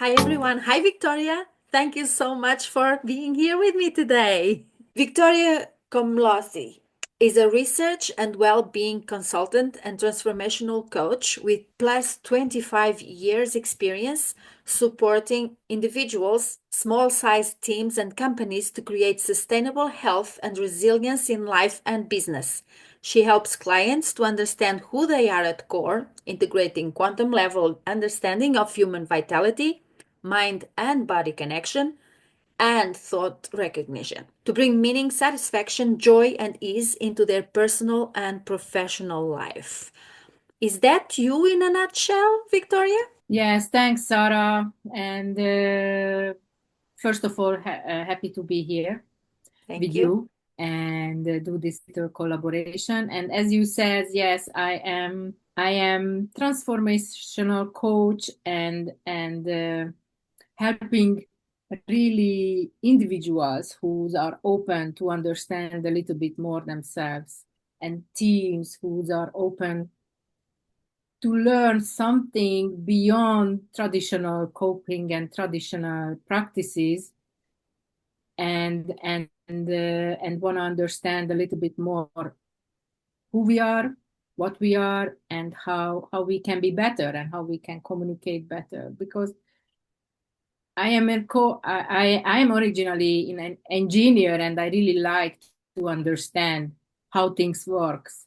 Hi, everyone. Hi, Victoria. Thank you so much for being here with me today. Victoria Komlosi is a research and well-being consultant and transformational coach with plus 25 years experience supporting individuals, small-sized teams and companies to create sustainable health and resilience in life and business. She helps clients to understand who they are at core, integrating quantum level understanding of human vitality, mind and body connection, and thought recognition to bring meaning, satisfaction, joy, and ease into their personal and professional life. Is that you in a nutshell, Victoria? Yes, thanks, Sarah. And first of all, happy to be here with Thank you. you and do this little collaboration. And as you said, yes, I am transformational coach and helping really individuals who are open to understand a little bit more themselves, and teams who are open to learn something beyond traditional coping and traditional practices, and want to understand a little bit more who we are, what we are, and how we can be better and how we can communicate better. Because I am originally an engineer, and I really like to understand how things works.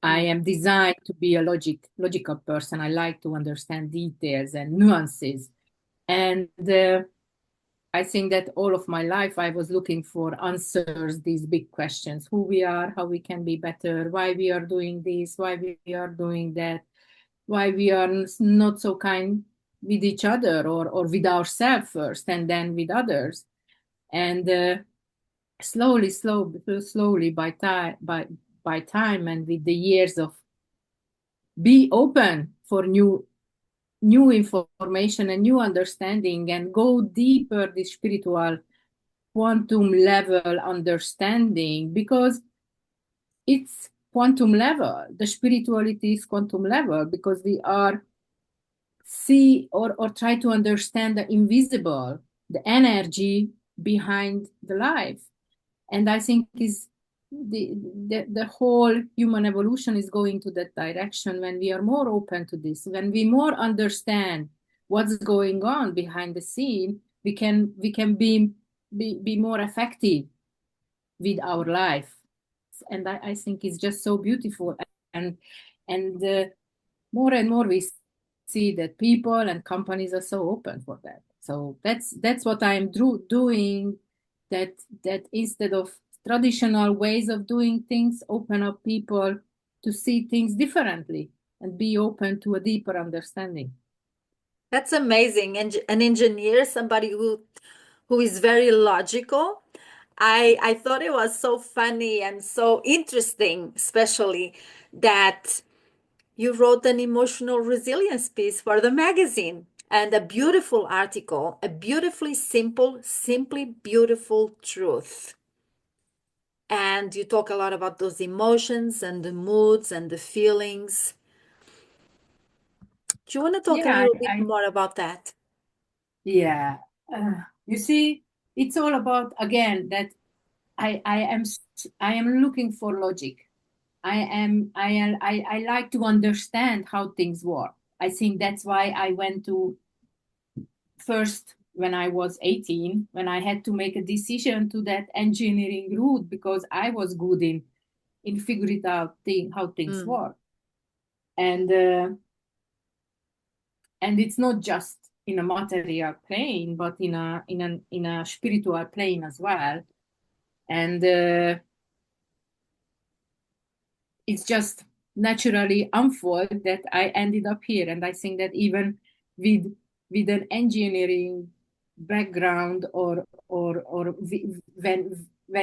I Mm. am designed to be a logical person. I like to understand details and nuances. And I think that all of my life I was looking for answers, these big questions: who we are, how we can be better, why we are doing this, why we are doing that, why we are not so kind with each other, or with ourselves first and then with others. And slowly by time and with the years of be open for new information and new understanding, and go deeper the spiritual quantum level understanding, because it's quantum level. The spirituality is quantum level, because we are see or try to understand the invisible, the energy behind the life. And I think is the whole human evolution is going to that direction. When we are more open to this, when we more understand what's going on behind the scene, we can be more effective with our life. And I think it's just so beautiful. And and more and more we see that people and companies are so open for that. So that's what I'm doing. That instead of traditional ways of doing things, open up people to see things differently and be open to a deeper understanding. That's amazing. And an engineer, somebody who is very logical. I thought it was so funny and so interesting, especially that you wrote an emotional resilience piece for the magazine and a beautiful article, a beautifully simple, simply beautiful truth. And you talk a lot about those emotions and the moods and the feelings. Do you want to talk a Yeah, little bit I more about that? yeah. You see, it's all about, again, that I am looking for logic. I like to understand how things work. I think that's why I went to first when I was 18, when I had to make a decision to that engineering route, because I was good in figuring out how things Mm. work. And it's not just in a material plane, but in a spiritual plane as well. And it's just naturally unfold that I ended up here. And I think that even with an engineering background, when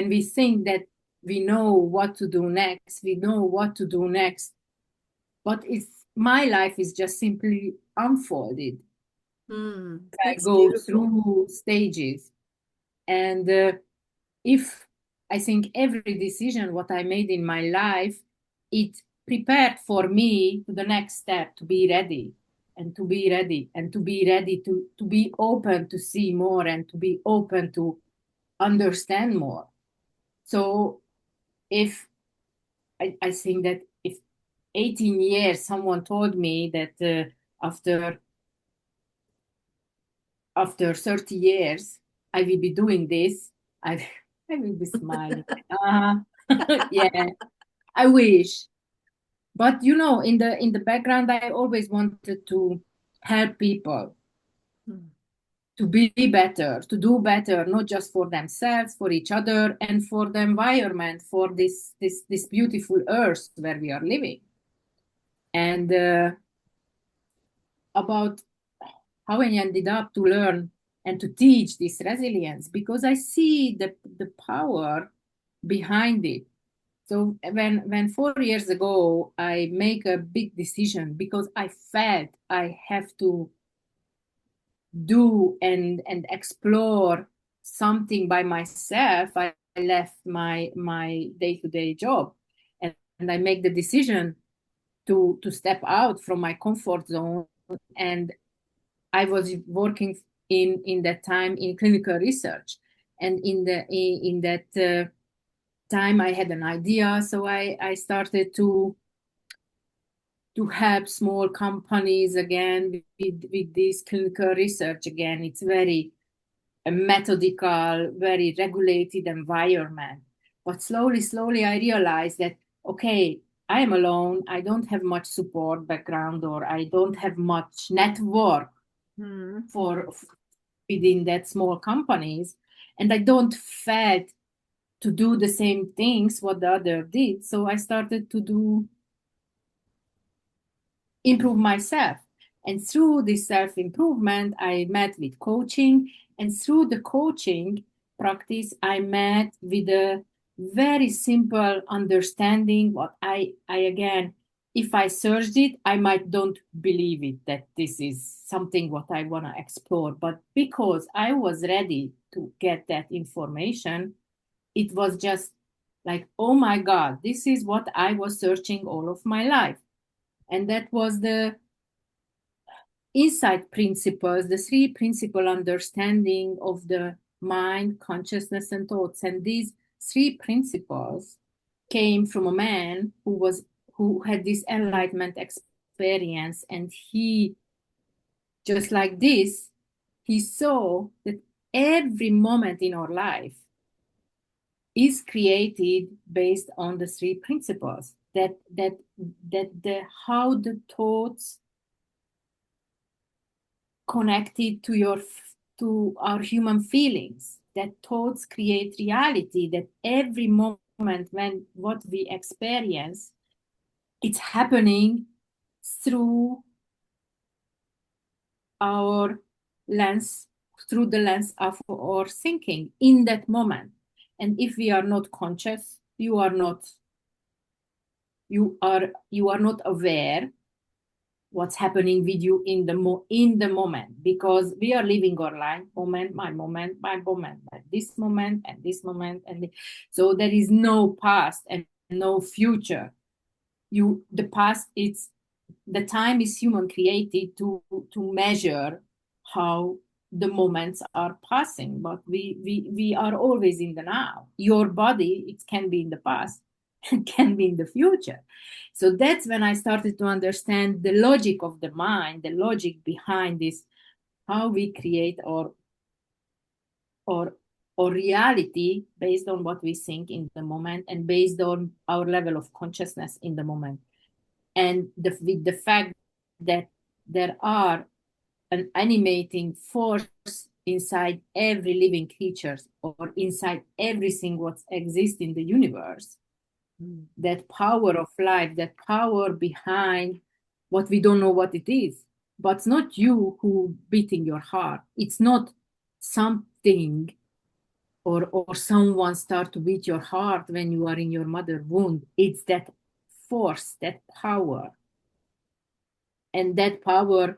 we think that we know what to do next, we know what to do next, but it's my life is just simply unfolded. Mm. I That's go beautiful. through stages. And if I think every decision what I made in my life, it prepared for me to the next step to be ready. and to be ready, and to be ready to be open to see more, and to be open to understand more. So if I think that if 18 years someone told me that after 30 years I will be doing this, I I will be smiling. Yeah, I wish. But in the background, I always wanted to help people Mm. to be better, to do better, not just for themselves, for each other, and for the environment, for this beautiful earth where we are living. And about how I ended up to learn and to teach this resilience, because I see the power behind it. So when 4 years ago I make a big decision because I felt I have to do and explore something by myself, I left my day-to-day job, and I make the decision to step out from my comfort zone. And I was working in that time in clinical research, and in that time I had an idea, so I started to help small companies again with this clinical research. Again, it's very a methodical, very regulated environment. But slowly I realized that, okay, I am alone. I don't have much support background, or I don't have much network Mm. for within that small companies. And I don't felt to do the same things what the other did. So I started to improve myself. And through this self improvement, I met with coaching. And through the coaching practice, I met with a very simple understanding. What I again, if I searched it, I might don't believe it that this is something what I want to explore. But because I was ready to get that information, it was just like, oh my God, this is what I was searching all of my life. And that was the insight principles, the three principle understanding of the mind, consciousness, and thoughts. And these three principles came from a man who had this enlightenment experience, and he, just like this, he saw that every moment in our life is created based on the three principles. That the how the thoughts connected to our human feelings, that thoughts create reality, that every moment when what we experience, it's happening through our lens, through the lens of our thinking in that moment. And if we are not conscious, you are not aware what's happening with you in the moment, because we are living our life moment by moment by moment, by this moment and this moment, and so there is no past and no future. The past, it's the time is human created to measure how the moments are passing, but we are always in the now. Your body, it can be in the past and can be in the future. So that's when I started to understand the logic of the mind, the logic behind this, how we create or or reality based on what we think in the moment, and based on our level of consciousness in the moment. And with the fact that there are an animating force inside every living creature, or inside everything what exists in the universe, that power of life, that power behind what we don't know what it is. But it's not you who beating your heart. It's not something or someone start to beat your heart when you are in your mother womb. It's that force, that power. And that power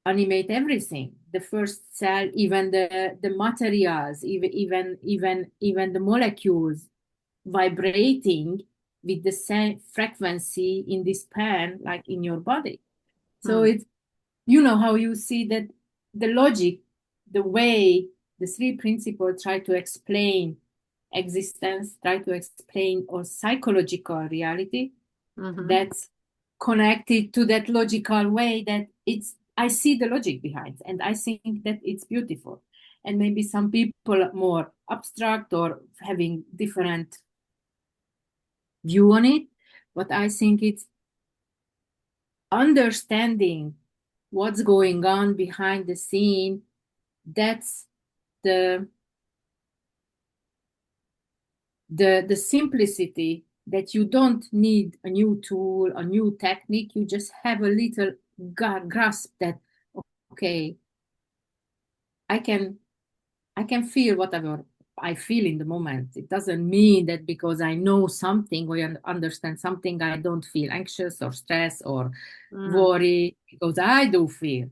animate everything, the first cell, even the materials, even the molecules vibrating with the same frequency in this pan like in your body. So it's, you know, how you see that the logic, the way the three principles try to explain existence, try to explain our psychological reality, that's connected to that logical way, that it's, I see the logic behind, and I think that it's beautiful. And maybe some people are more abstract or having different view on it, but I think it's understanding what's going on behind the scene. That's the the simplicity, that you don't need a new tool, a new technique. You just have a little grasp that, okay, I can I can feel whatever I feel in the moment. It doesn't mean that because I know something or understand something, I don't feel anxious or stress or worry, because I do feel.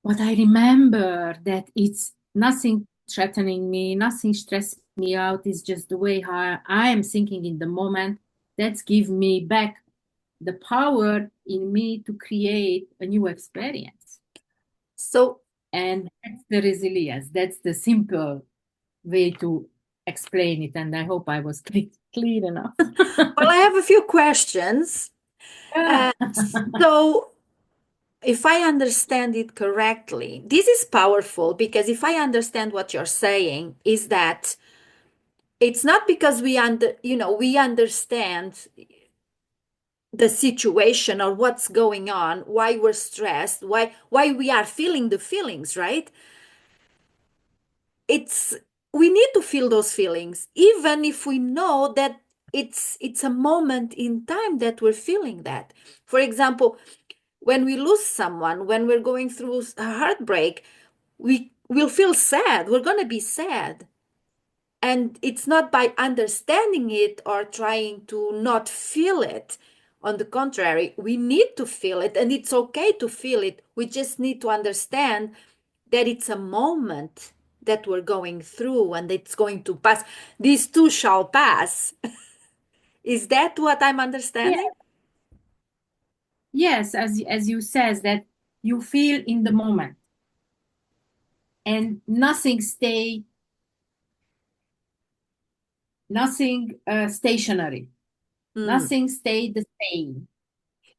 But I remember that it's nothing threatening me, nothing stressing me out. It's just the way how I am thinking in the moment. That's give me back the power in me to create a new experience. So, And that's the resilience. That's the simple way to explain it. And I hope I was clear enough. well, I have a few questions. Yeah. So, if I understand it correctly, this is powerful because if I understand what you're saying, is that it's not because we understand the situation or what's going on, why we're stressed, why we are feeling the feelings, right? It's we need to feel those feelings even if we know that it's a moment in time that we're feeling that. For example, when we lose someone, when we're going through a heartbreak, we will feel sad, we're going to be sad. And it's not by understanding it or trying to not feel it. On the contrary, we need to feel it, and it's okay to feel it. We just need to understand that it's a moment that we're going through and it's going to pass. These too shall pass. Is that what I'm Yeah. understanding? Yes, as you says, that you feel in the moment and nothing stationary, Mm, nothing stay the same.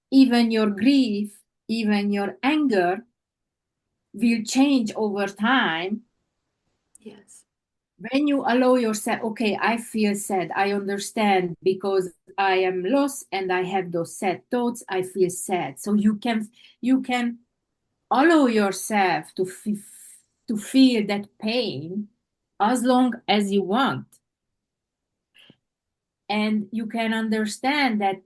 Even your grief, even your anger will change over time yes. when you allow yourself, okay, I feel sad, I understand, because I am lost and I have those sad thoughts, I feel sad. So you can allow yourself to feel that pain as long as you want. And you can understand that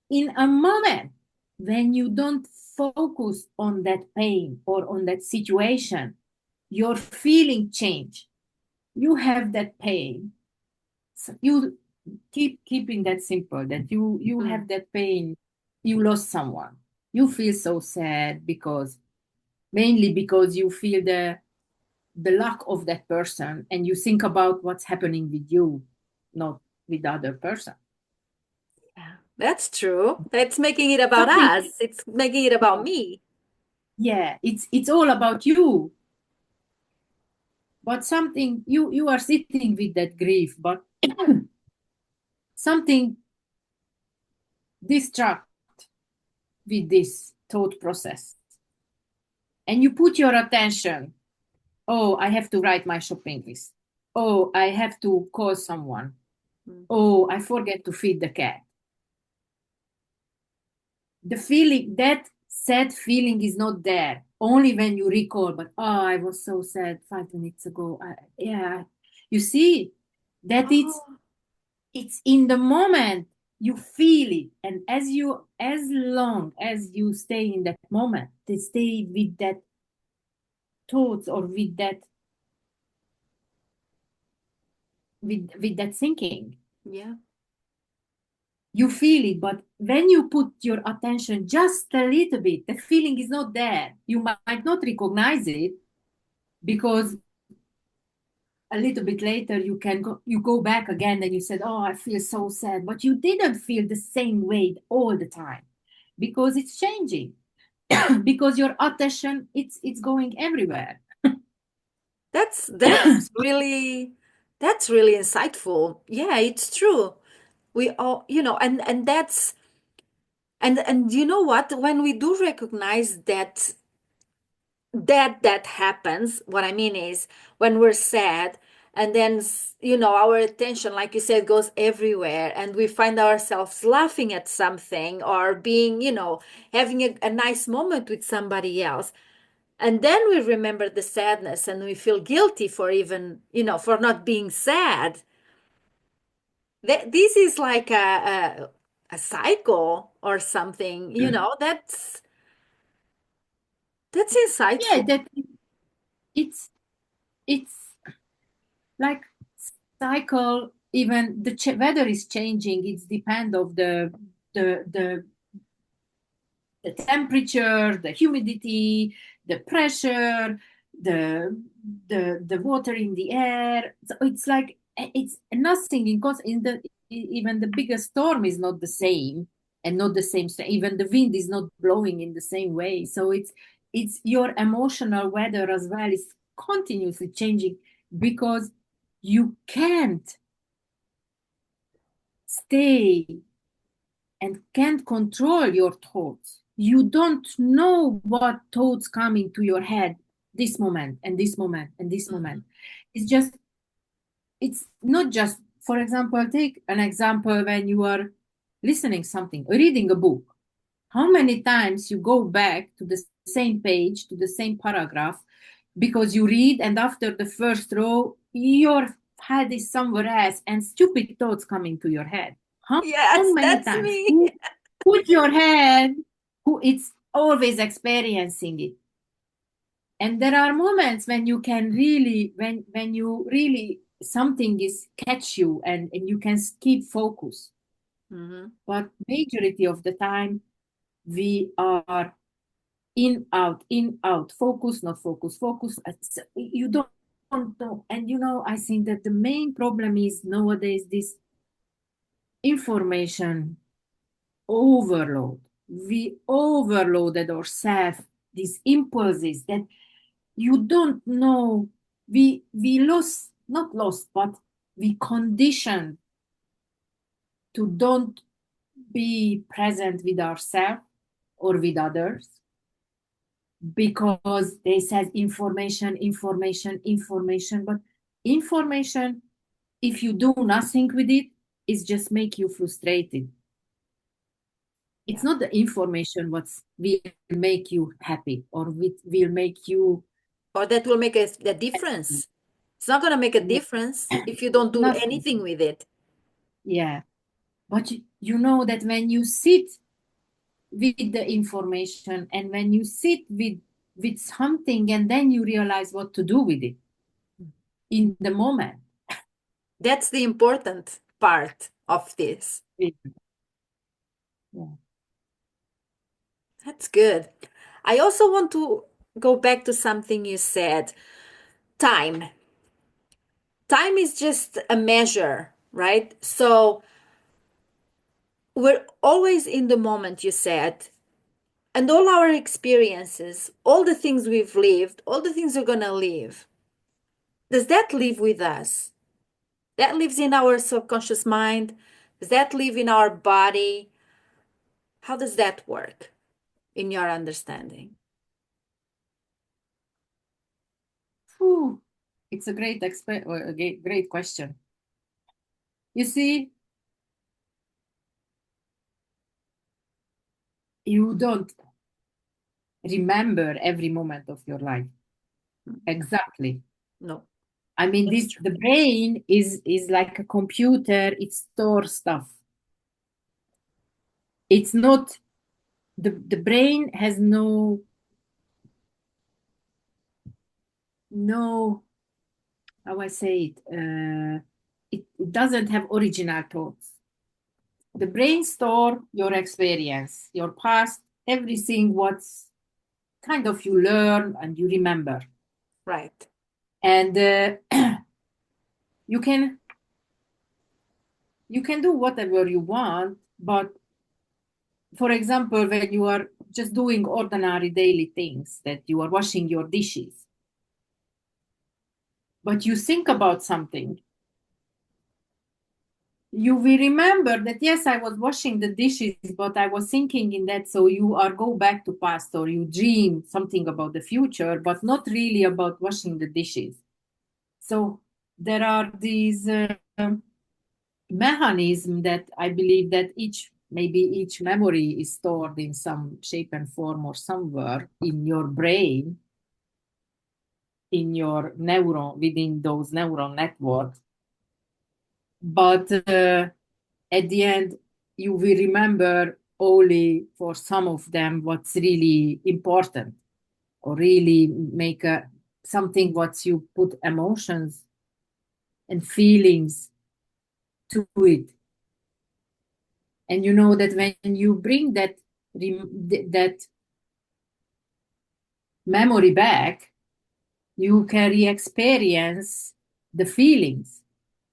in a moment when you don't focus on that pain or on that situation, your feeling change. You have that pain. So you keeping that simple, that you Mm, have that pain, you lost someone. You feel so sad because mainly because you feel the lack of that person, and you think about what's happening with you, not with the other person. yeah, that's true. That's making it about Something, us. It's making it about me. yeah, it's all about you. But something, you are sitting with that grief, but something distract with this thought process, and you put your attention, oh, I have to write my shopping list, oh, I have to call someone, Mm. oh, I forget to feed the cat. The feeling, that sad feeling is not there only when you recall, but oh, I was so sad 5 minutes ago. Yeah, you see that Oh, it's in the moment, you feel it, and as long as you stay in that moment, to stay with that thoughts or with that thinking, yeah. you feel it. But when you put your attention just a little bit, the feeling is not there. You might not recognize it, because a little bit later you go back again and you said, oh, I feel so sad, but you didn't feel the same way all the time, because it's changing. because your attention it's going everywhere. That's really insightful. Yeah, it's true. We all, and that's and you know what? When we do recognize that happens, what I mean is when we're sad and then our attention, like you said, goes everywhere and we find ourselves laughing at something or being, having a nice moment with somebody else. And then we remember the sadness and we feel guilty for even, for not being sad. This is like a cycle or something, that's Yeah, insightful. that it's like cycle. Even the weather is changing. It's depend of the the the temperature, the humidity, the pressure, the the water in the air. So it's like it's nothing in the even the biggest storm is not the same and not the same. So even the wind is not blowing in the same way. So it's your emotional weather as well is continuously changing because you can't stay and can't control your thoughts. You don't know what thoughts come into your head this moment and this moment and this Mhm. moment. It's just, it's not just, for example, take an example when you are listening something or reading a book. How many times you go back to the same page, to the same paragraph, because you read and after the first row, your head is somewhere else and stupid thoughts come into your head. How Yes, many that's times? me. Who put your head, who it's always experiencing it. And there are moments when you can really, when you really something is catch you and you can keep focus. Mhm. But majority of the time we are in, out, focus, not focus, focus. You don't know. And I think that the main problem is nowadays this information overload. We overloaded ourselves, these impulses that you don't know. We lost, not lost, but we conditioned to don't be present with ourselves or with others because they said information, information, information. But information, if you do nothing with it, is just make you frustrated. It's Yeah. not the information what will make you happy or will make you Or that will make a difference. It's not going to make a difference if you don't do nothing. anything with it. Yeah. But you know that when you sit with the information and when you sit with something and then you realize what to do with it in the moment. That's the important part of this. Yeah. That's good. I also want to go back to something you said. Time. Time is just a measure, right? So we're always in the moment, you said, and all our experiences, all the things we've lived, all the things we're going to live, does that live with us? That lives in our subconscious mind? Does that live in our body? How does that work in your understanding? Whew. It's a great question. You see, you don't remember every moment of your life. Exactly. No, I mean, that's this true. the brain is like a computer. It stores stuff. It's not the brain has no how I say it. It doesn't have original thoughts. The brain store your experience, your past, everything what's kind of you learn and you remember, Right. and you can you can do whatever you want. But for example, when you are just doing ordinary daily things, that you are washing your dishes, but you think about something, you will remember that, yes, I was washing the dishes, but I was thinking in that. So you are go back to past, or you dream something about the future, but not really about washing the dishes. So there are these mechanisms that I believe that maybe each memory is stored in some shape and form or somewhere in your brain, in your neuron, within those neural networks. But at the end, you will remember only for some of them what's really important, or really make something what you put emotions and feelings to it. And you know that when you bring that memory back, you can re-experience the feelings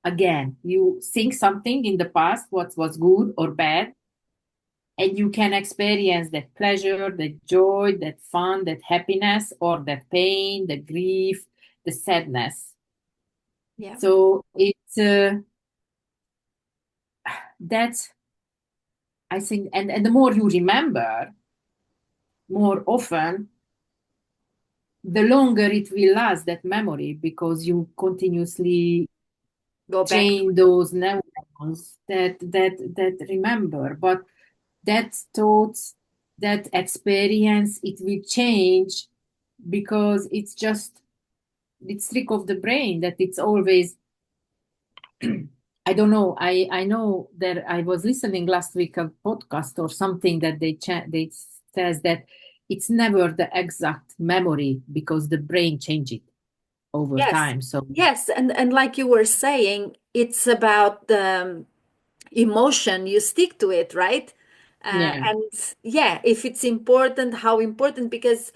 again. You think something in the past, what was good or bad, and you can experience that pleasure, that joy, that fun, that happiness, or that pain, the grief, the sadness. Yeah. So it's that's, I think, and the more you remember, more often, the longer it will last, that memory, because you continuously Go back to chain those neurons that remember. But that thoughts, that experience, it will change, because it's trick of the brain that it's always I don't know. I know that I was listening last week a podcast or something that they says that it's never the exact memory, because the brain change it over yes. time. So Yes, and like you were saying, it's about the emotion, you stick to it, right? yeah, And yeah, if it's important, how important, because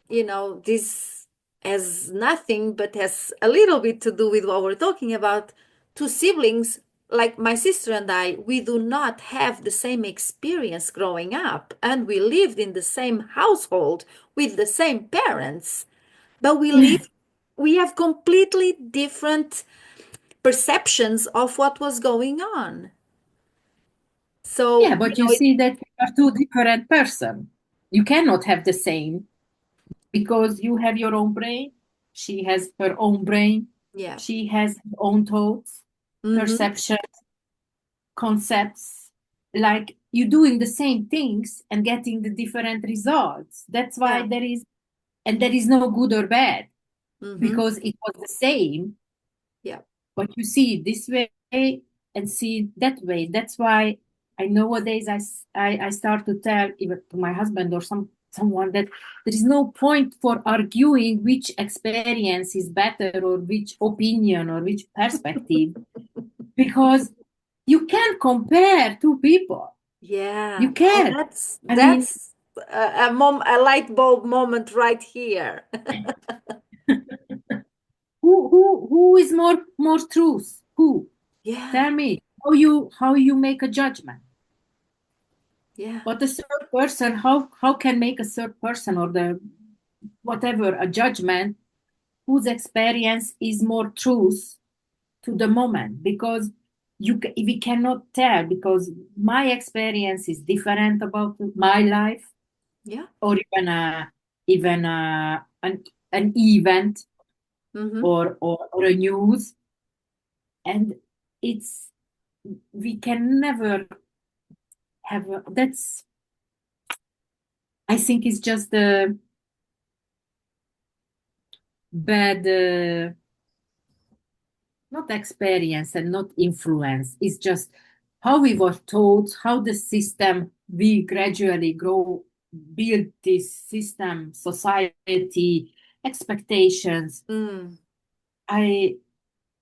this has nothing but has a little bit to do with what we're talking about. Two siblings, like my sister and I, we do not have the same experience growing up, and we lived in the same household with the same parents, but yeah, we have completely different perceptions of what was going on. yeah. So, But you see that you are two different person. You cannot have the same, because you have your own brain. She has her own brain. yeah. She has her own thoughts, Mm-hmm. perception, concepts. Like you doing the same things and getting the different results. That's Yeah. why there is no good or bad, Mm-hmm. because it was the same. Yeah. But you see it this way and see it that way. That's why I nowadays I start to tell even to my husband or someone that there is no point for arguing which experience is better, or which opinion, or which perspective, because you can't compare two people. Yeah. You Oh, can't. that's I mean, that's a light bulb moment right here. who is more truth? Who? Yeah. Tell me how you make a judgment. Yeah. But the third person, how can make a third person, or the whatever, a judgment whose experience is more truth to the moment? Because we cannot tell, because my experience is different about my life, Yeah. or even an event, Mm-hmm. or a news, and it's we can never have that's, I think it's just the bad not experience and not influence. It's just how we were taught, how the system, we gradually grow, build this system, society, expectations. Mm. I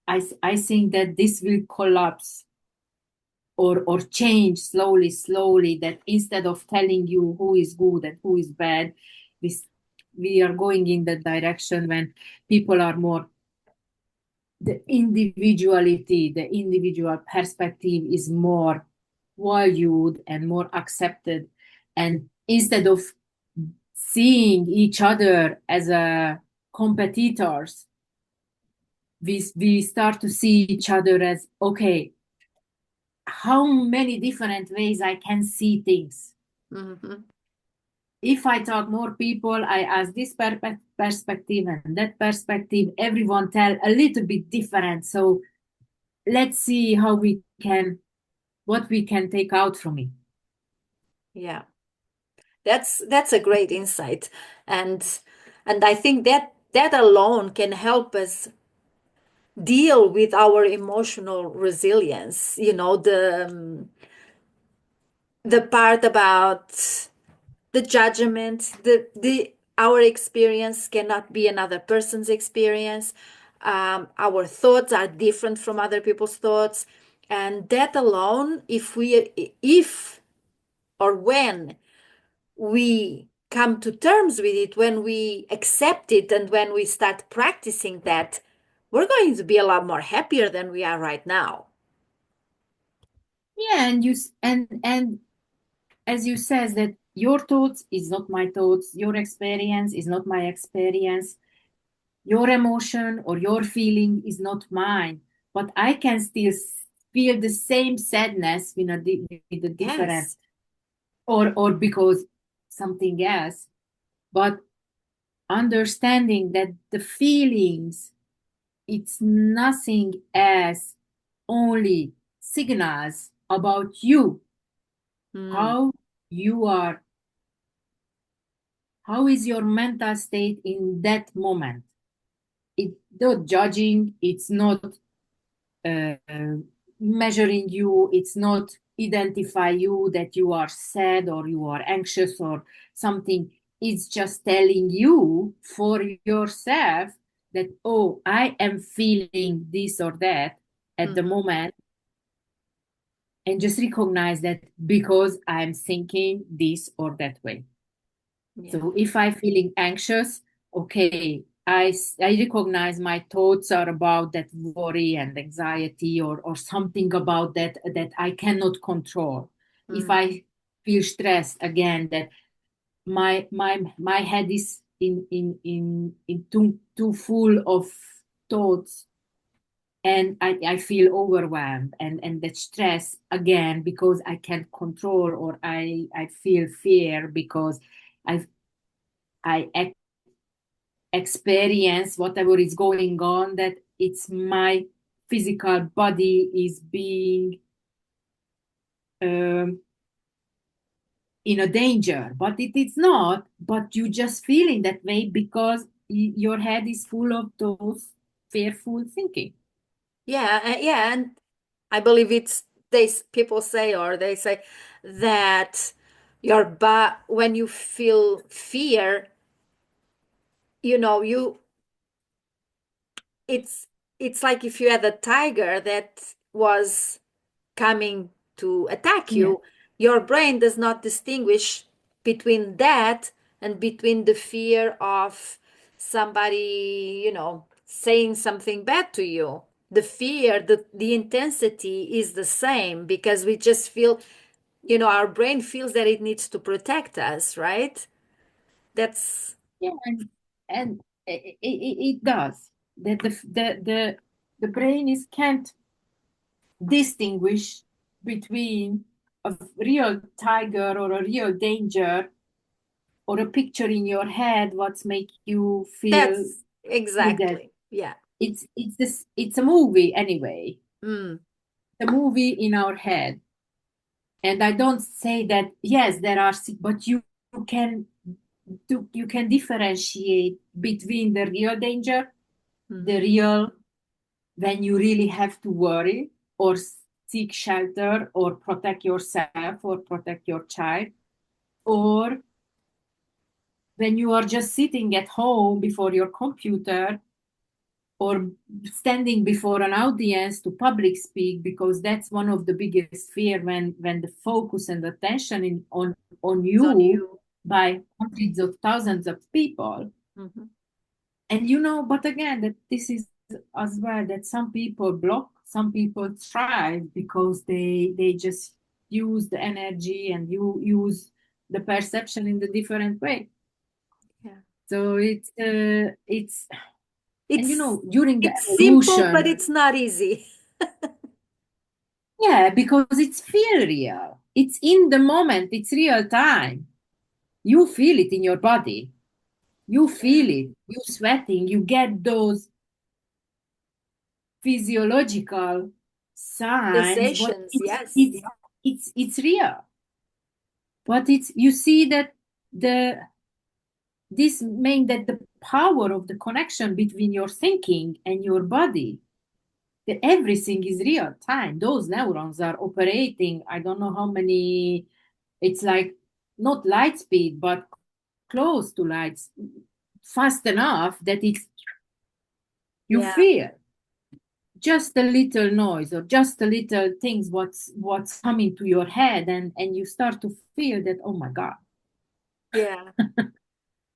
I think that this will collapse, or change slowly, slowly. That instead of telling you who is good and who is bad, we we are going in that direction when people are more, the individuality, the individual perspective is more valued and more accepted, and instead of seeing each other as a competitors, we start to see each other as, okay, how many different ways I can see things. Mm-hmm. If I talk more people, I ask this perspective and that perspective, everyone tell a little bit different. So let's see how we can, what we can take out from it. Yeah, that's a great insight, and I think that that alone can help us deal with our emotional resilience. You know, the part about the judgment, the our experience cannot be another person's experience. Our thoughts are different from other people's thoughts, and that alone, if or when we come to terms with it, when we accept it, and when we start practicing that, we're going to be a lot more happier than we are right now. Yeah, and as you says that your thoughts is not my thoughts, your experience is not my experience, your emotion or your feeling is not mine, but I can still feel the same sadness with a different, Yes. or because something else, but understanding that the feelings, it's nothing as only signals about you, Mm, how you are, how is your mental state in that moment. It's not judging, it's not uh, measuring you, it's not identify you that you are sad or you are anxious or something. It's just telling you for yourself that, oh, I am feeling this or that at the mhm. moment, and just recognize that because I'm thinking this or that way. Yeah. So if I'm feeling anxious, okay, I recognize my thoughts are about that worry and anxiety, or something about that I cannot control. If Mm, I feel stressed, again, that my head is in too full of thoughts, and I feel overwhelmed, and that stress again because I can't control, or I feel fear because I I experience whatever is going on, that it's my physical body is being um, in a danger, but it is not, but you just feeling that way because your head is full of those fearful thinking. yeah, yeah, and I believe people say, or they say that when you feel fear, you know, it's it's like if you had a tiger that was coming to attack Yeah. you, your brain does not distinguish between that and between the fear of somebody, saying something bad to you. The fear, the intensity is the same, because we just feel, our brain feels that it needs to protect us, right? That's, Yeah, and it does that the brain is can't distinguish between a real tiger or a real danger, or a picture in your head what's make you that's feel that exactly. Yeah. it's a movie anyway, Mm, a movie in our head. And I don't say that yes there are but you can you can differentiate between the real danger, the mhm, real when you really have to worry or seek shelter or protect yourself or protect your child, or when you are just sitting at home before your computer or standing before an audience to public speak, because that's one of the biggest fear, when the focus and attention on it's on you you. by hundreds of thousands of people. Mhm. And but again, that this is as well that some people block, some people thrive because they just use the energy and you use the perception in the different way. Yeah. So and you It's know, during the it's simple, but evolution, it's not easy. yeah, because it's feel real. It's in the moment, it's real time. You feel it in your body. You Yeah. feel it. You sweating. You get those physiological signs, but Sensations, it's yes. it's it's real. But it's you see that the this mean that the power of the connection between your thinking and your body, that everything is real time. Those neurons are operating, I don't know how many, it's like not light speed, but close to light, fast enough that it's you Yeah. feel just a little noise or just a little things what's coming to your head, and you start to feel that, oh my god. Yeah.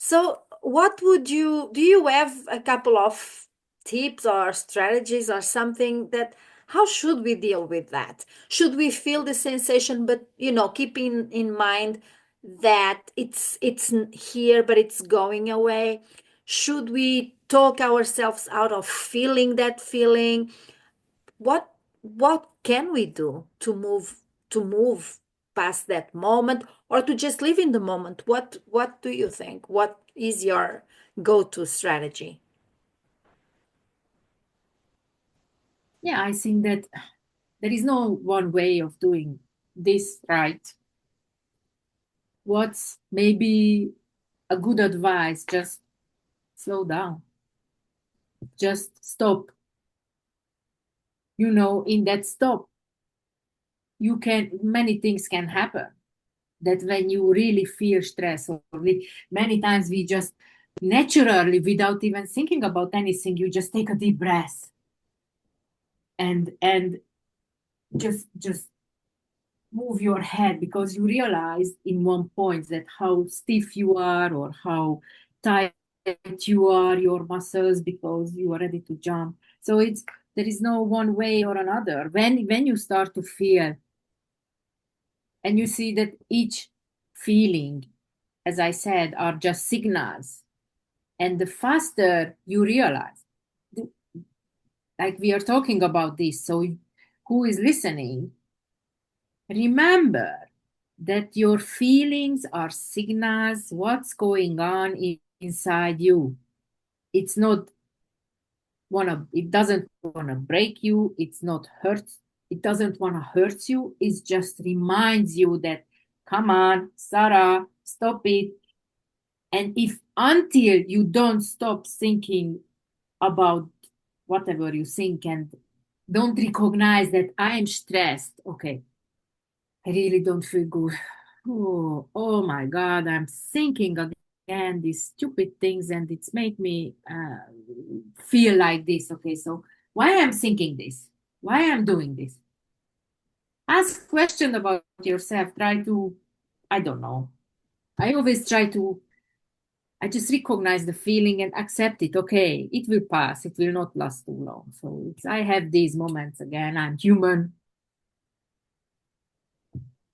So, what would you do? You have a couple of tips or strategies or something that how should we deal with that? Should we feel the sensation, but keeping in mind that here, but it's going away? Should we talk ourselves out of feeling that feeling? What can we do to move past that moment or to just live in the moment? What do you think? What is your go-to strategy? Yeah, I think that there is no one way of doing this right. What's maybe a good advice? Just slow down, just stop. You know, in that stop, you can, many things can happen. That when you really feel stress, or many times we just naturally, without even thinking about anything, you just take a deep breath and just move your head, because you realize in one point that how stiff you are or how tight you are, your muscles, because you are ready to jump. So it's, there is no one way or another. When you start to feel and you see that each feeling, as I said, are just signals, and the faster you realize, like we are talking about this, so who is listening, remember that your feelings are signals what's going on inside you. It's not wanna, it doesn't wanna break you, it's not hurt, it doesn't wanna hurt you, it just reminds you that, come on, Sarah, stop it. And if until you don't stop thinking about whatever you think and don't recognize that I'm stressed, okay, I really don't feel good. Oh my God, I'm thinking again these stupid things and it's made me feel like this. Okay, so why I'm thinking this? Why I'm doing this? Ask question about yourself. Try to, I don't know. I always try to, I just recognize the feeling and accept it. Okay, it will pass. It will not last too long. So I have these moments again. I'm human.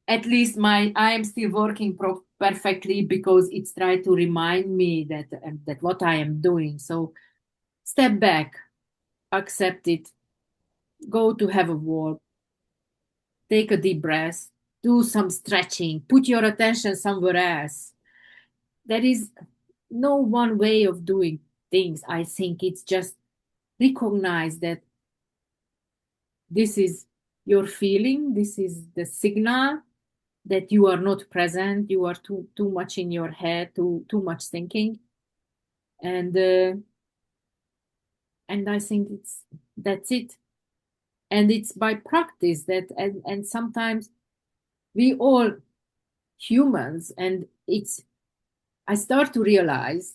At least my I am still working perfectly, because it's trying to remind me that what I am doing. So step back, accept it, go to have a walk, take a deep breath, do some stretching, put your attention somewhere else. There is no one way of doing things. I think it's just recognize that this is your feeling, this is the signal that you are not present, you are too much in your head, too much thinking, and uh, and I think that's it. And it's by practice that, and sometimes we all humans, and it's, I start to realize,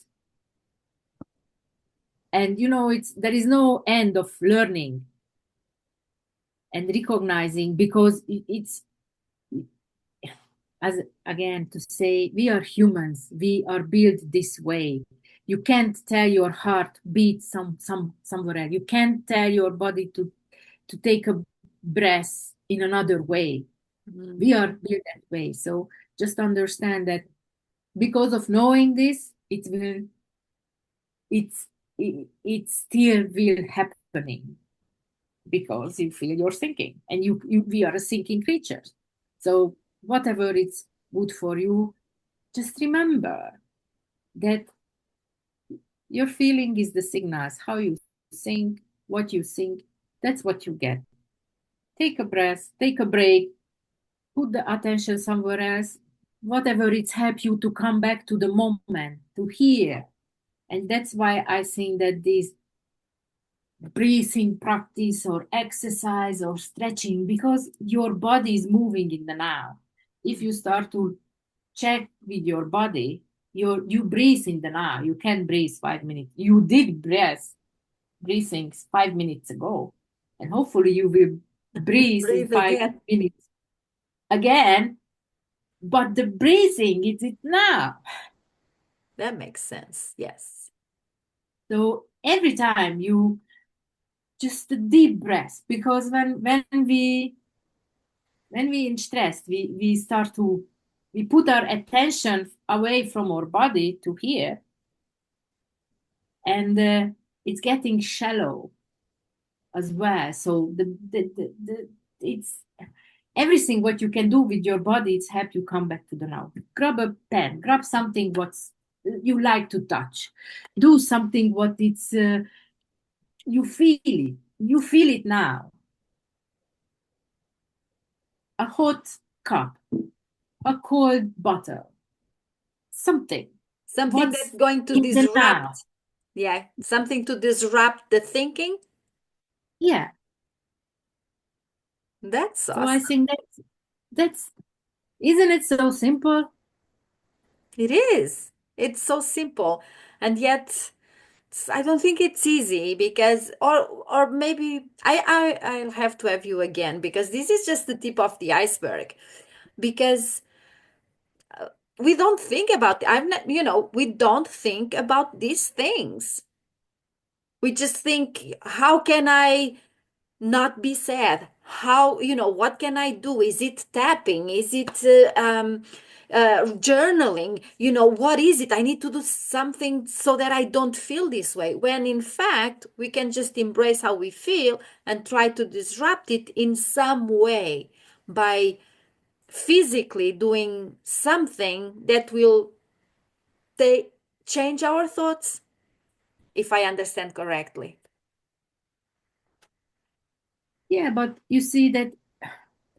and you know, it's, there is no end of learning and recognizing, because it's, as again to say, we are humans, we are built this way. You can't tell your heart beat somewhere else, you can't tell your body to take a breath in another way. We Mm. are built that way. So just understand that because of knowing this, it still will happening because you feel you're thinking, and we are a thinking creatures. So whatever it's good for you, just remember that your feeling is the signals. How you think, what you think, that's what you get. Take a breath, take a break, put the attention somewhere else. Whatever it's help you to come back to the moment, to hear. And that's why I think that this breathing practice or exercise or stretching, because your body is moving in the now. If you start to check with your body, you breathe in the now. You can breathe 5 minutes. You did breathing 5 minutes ago, and hopefully you will breathe in Breathe five again. minutes again. But the breathing is it now. That makes sense. Yes. So every time you just a deep breath, because when we in stress, we start to we put our attention away from our body to here, and it's getting shallow as well. So the it's everything what you can do with your body, it's help you come back to the now. Grab a pen, grab something what's you like to touch, do something what it's you feel it now. A hot cup, a cold bottle, something. Something What's that's going to in the now? disrupt. Yeah. Something to disrupt the thinking. Yeah. That's So I awesome. think that's isn't it so simple? It is. It's so simple. And yet I don't think it's easy because or maybe I'll have to have you again because this is just the tip of the iceberg. Because we don't think about I'm not, we don't think about these things. We just think, how can I not be sad? How, what can I do? Is it tapping? Is it journaling? What is it? I need to do something so that I don't feel this way. When in fact, we can just embrace how we feel and try to disrupt it in some way by physically doing something that will change our thoughts, if I understand correctly. Yeah, but you see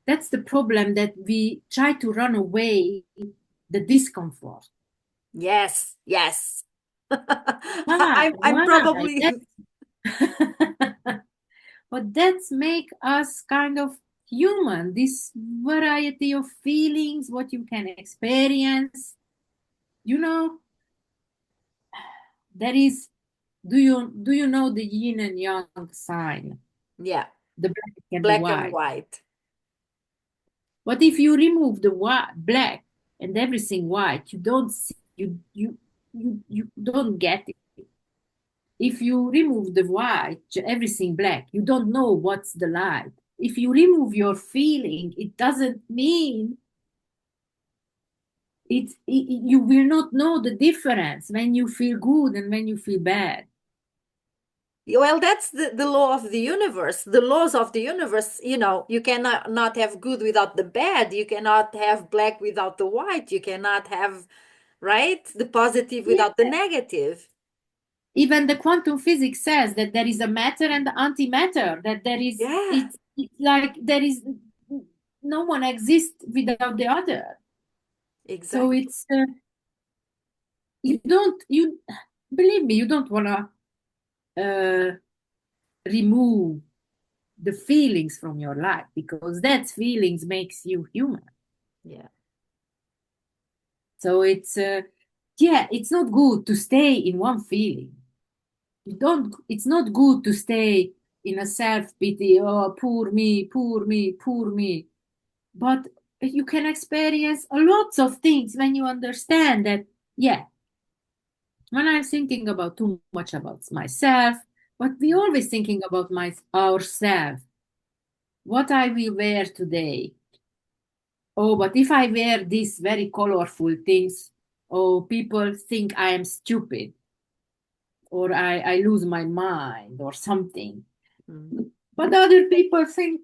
that's the problem, that we try to run away the discomfort. Yes, yes. Why? I'm Why? probably But that's make us kind of human. This variety of feelings, what you can experience. You know, there is. Do you know the yin and yang sign, yeah, the black and the black and white? white. But if you remove the white, black and everything white, you don't see, you don't get it. If you remove the white, everything black, you don't know what's the light. If you remove your feeling, it doesn't mean you will not know the difference when you feel good and when you feel bad. Well, that's the law of the universe. The laws of the universe, you cannot not have good without the bad. You cannot have black without the white. You cannot have, right, the positive without the Yeah. negative. Even the quantum physics says that there is a matter and the antimatter, that there is, Yeah, it's like there is no one exists without the other. So exactly. it's, you believe me, you don't want to remove the feelings from your life, because that feelings makes you human. Yeah. So it's yeah, it's not good to stay in one feeling. You don't It's not good to stay in a self pity. Oh, poor me, poor me, poor me. But you can experience a lots of things when you understand that, yeah, when I'm thinking about too much about myself, but we always thinking about ourselves, what I will wear today, Oh, but if I wear these very colorful things, oh, people think I am stupid or I lose my mind or something. Mm. But other people think,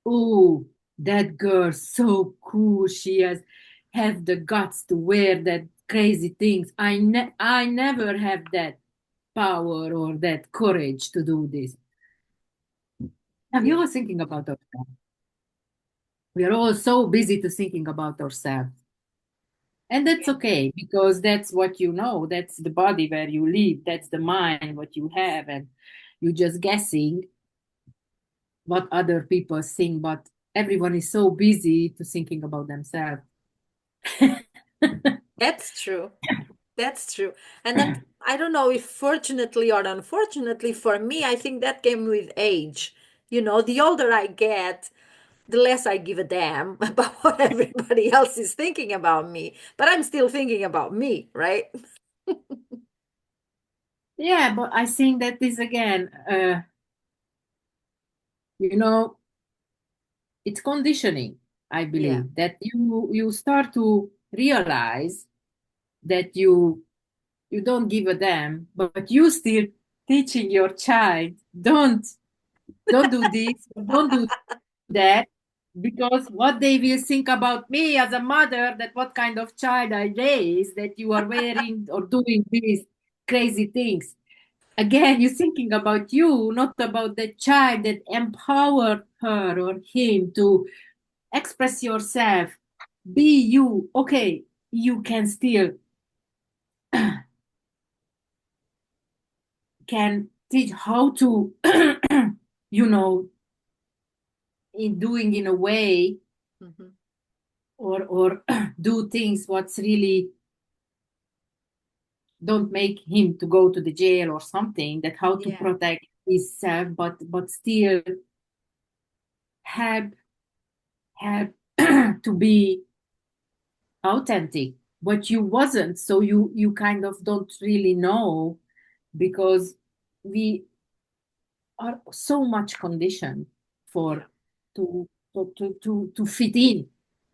oh, that girl's so cool. She has have the guts to wear that crazy things. I never have that power or that courage to do this. And we Yeah. are thinking about ourselves. We are all so busy to thinking about ourselves. And that's Yeah. okay because that's what you know. That's the body where you live. That's the mind, what you have. And you're just guessing what other people think. But everyone is so busy to thinking about themselves. That's true. That's true. And then I don't know if fortunately or unfortunately for me, I think that came with age. You know, the older I get, the less I give a damn about what everybody else is thinking about me. But I'm still thinking about me, right? Yeah, but I think that is again, you know, it's conditioning. I Yeah. believe that you start to realize that you don't give a damn, but you still teaching your child don't do this, don't do that, because what they will think about me as a mother, that what kind of child I raised, that you are wearing or doing these crazy things. Again, you're thinking about you, not about the child that empowered her or him to express yourself, be you. Okay, you can still can teach how to, you know, in doing in a way Mhm. or do things what's really don't make him to go to the jail or something, that how to Yeah. protect himself but still have have to be authentic, but you wasn't, so you kind of don't really know, because we are so much conditioned Yeah. for to fit in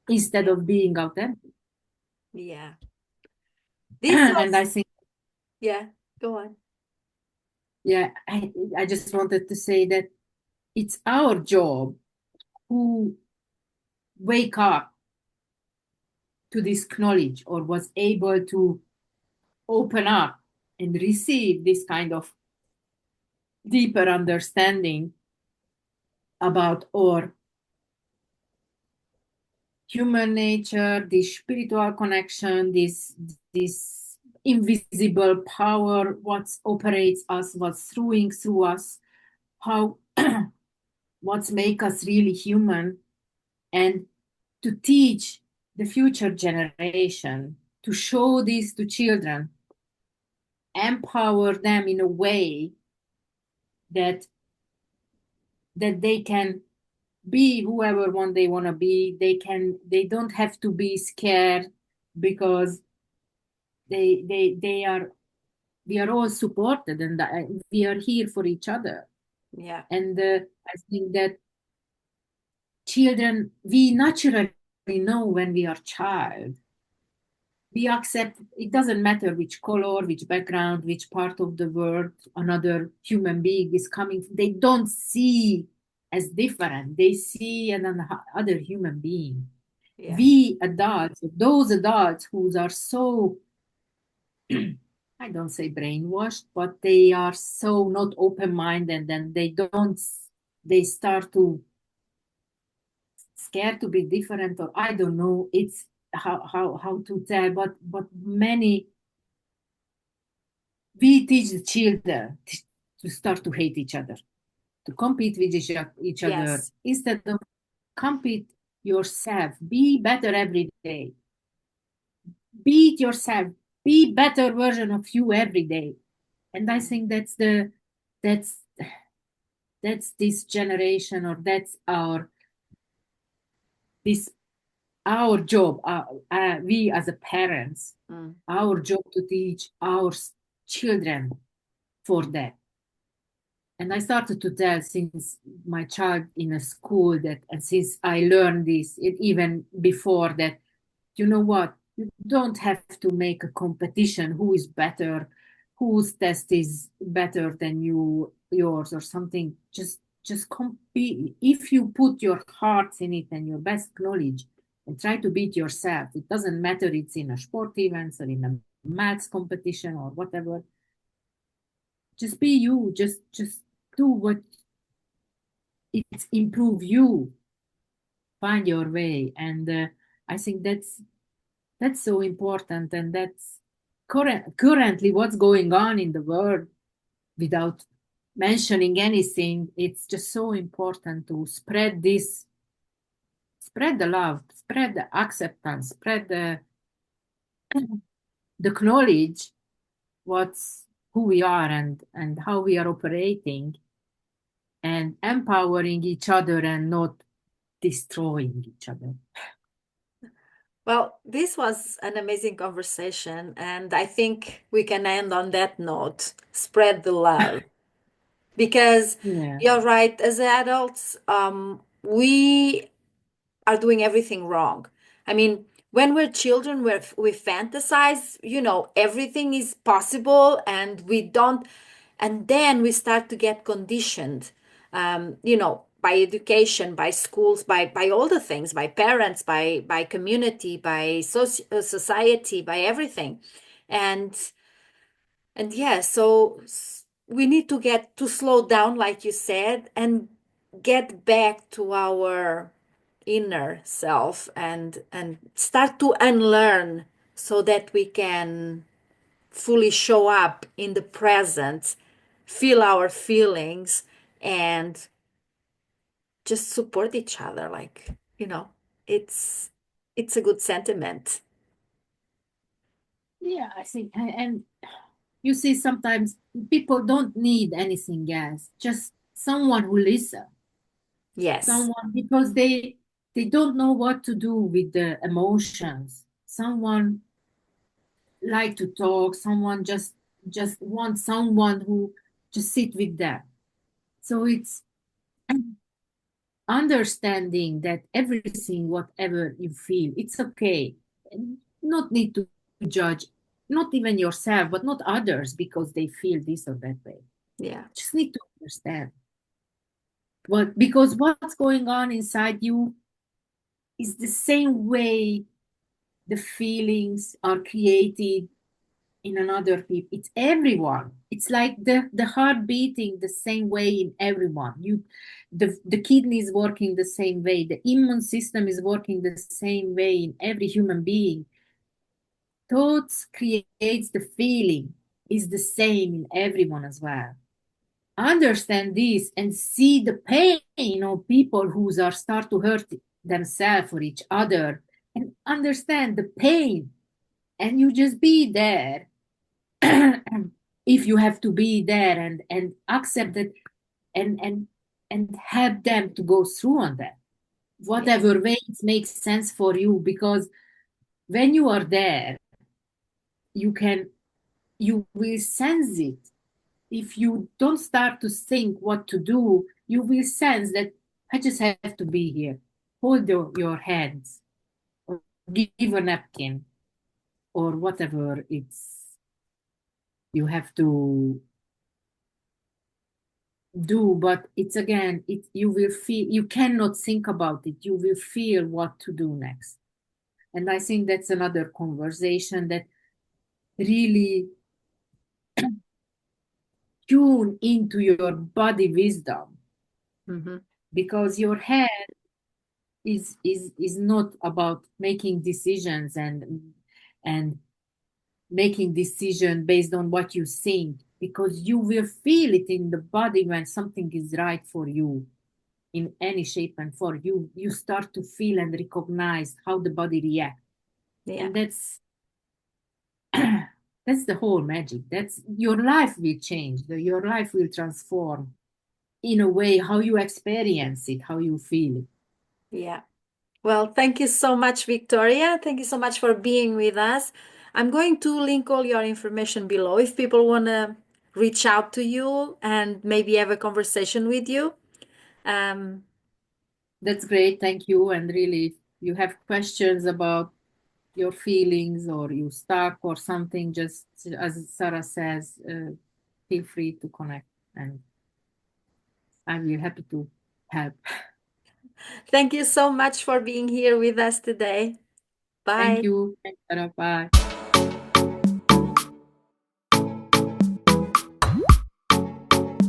instead Yeah. of being authentic. Yeah. This And also, I think, yeah, go on. yeah, I just wanted to say that it's our job who wake up to this knowledge or was able to open up and receive this kind of deeper understanding about our human nature, this spiritual connection, this invisible power, what operates us, what's through us, how what's make us really human, and to teach the future generation, to show this to children, empower them in a way that they can be whoever one they want to be. They don't have to be scared, because they are we are all supported, and we are here for each other. Yeah. And I think that children, we naturally know when we are child, we accept, it doesn't matter which color, which background, which part of the world another human being is coming, they don't see as different, they see another human being. Yeah. We adults, those adults who are so, I don't say brainwashed, but they are so not open-minded, and they don't, they start to scared to be different, or I don't know, it's how to tell, but many, we teach the children to start to hate each other, to compete with each other, Yes. instead of compete yourself, be better every day, beat yourself, be better version of you every day. And I think that's that's this generation, or that's our this our job, we as a parents, Mm. our job to teach our children for that. And I started to tell since my child in a school that, and since I learned this, even before that, you know what? You don't have to make a competition who is better, whose test is better than yours or something. Just compete. If you put your hearts in it and your best knowledge and try to beat yourself, it doesn't matter it's in a sport event or in a maths competition or whatever. Just be you. Just do what it's improve you. Find your way, and I think that's so important, and that's currently what's going on in the world. Without mentioning anything, it's just so important to spread the love, spread the acceptance, spread the knowledge what's who we are and how we are operating, and empowering each other and not destroying each other. Well, this was an amazing conversation, and I think we can end on that note. Spread the love. Because Yeah. you're right, as adults, we are doing everything wrong. I mean, when we're children, we fantasize, everything is possible, and we don't, and then we start to get conditioned, by education, by schools, by all the things, by parents, by community, by society, by everything, and yeah, so we need to get to slow down, like you said, and get back to our inner self and start to unlearn so that we can fully show up in the present, feel our feelings, and just support each other. Like, it's it's a good sentiment. Yeah, I think, and you see, sometimes people don't need anything else, just someone who listens, Yes. someone because they don't know what to do with the emotions. Someone like to talk, someone just want someone who just sit with them. So it's understanding that everything, whatever you feel, it's okay. And not need to judge, not even yourself, but not others because they feel this or that way. Yeah. Just need to understand what, because what's going on inside you is the same way the feelings are created in another people. It's everyone. It's like the heart beating the same way in everyone. The kidney is working the same way. The immune system is working the same way in every human being. Thoughts creates the feeling is the same in everyone as well. Understand this and see the pain of people who are start to hurt themselves or each other, and understand the pain, and you just be there if you have to be there, and accept that, and and help them to go through on that Yes. whatever way it makes sense for you, because when you are there you can, you will sense it. If you don't start to think what to do, you will sense that I just have to be here, hold your hands, or give a napkin, or whatever it's you have to do. But it's again, you will feel, you cannot think about it, you will feel what to do next. And I think that's another conversation that really tune into your body wisdom, Hmm. because your head is not about making decisions and making decision based on what you think, because you will feel it in the body when something is right for you in any shape and form. You start to feel and recognize how the body reacts, Yeah. and that's that's the whole magic. That's your life will change, your life will transform in a way how you experience it, how you feel it. Yeah. Well, thank you so much, Victoria. Thank you so much for being with us. I'm going to link all your information below if people want to reach out to you and maybe have a conversation with you. That's great. Thank you. And really, if you have questions about your feelings or you stuck or something, just as Sarah says, feel free to connect and I'm really happy to help. Thank you so much for being here with us today. Bye. Thank you. Thanks, Sarah. Bye.